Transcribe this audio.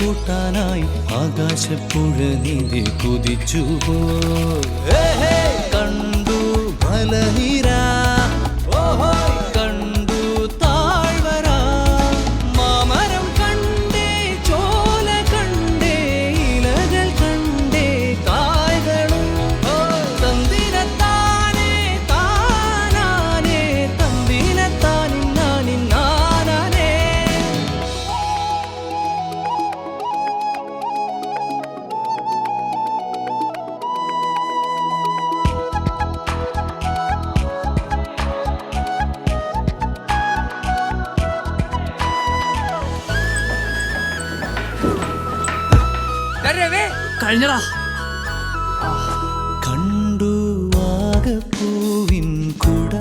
കൂട്ടാനായി ആകാശപ്പുഴ നീന്തി കുതിച്ചുപോ കണ്ടു ബലഹീര കണ്ടു താഴ്വര മാമരം കണ്ടേ ചോല കണ്ടേ ഇലകൾ കണ്ടേ കായ്കളും തന്തിരത്താനേ താനാനേ തന്തിരത്താനിന്നാനിന്നാനേ കഴിഞ്ഞടാ. കണ്ടു വാഗപ്പൂവിൻ കുട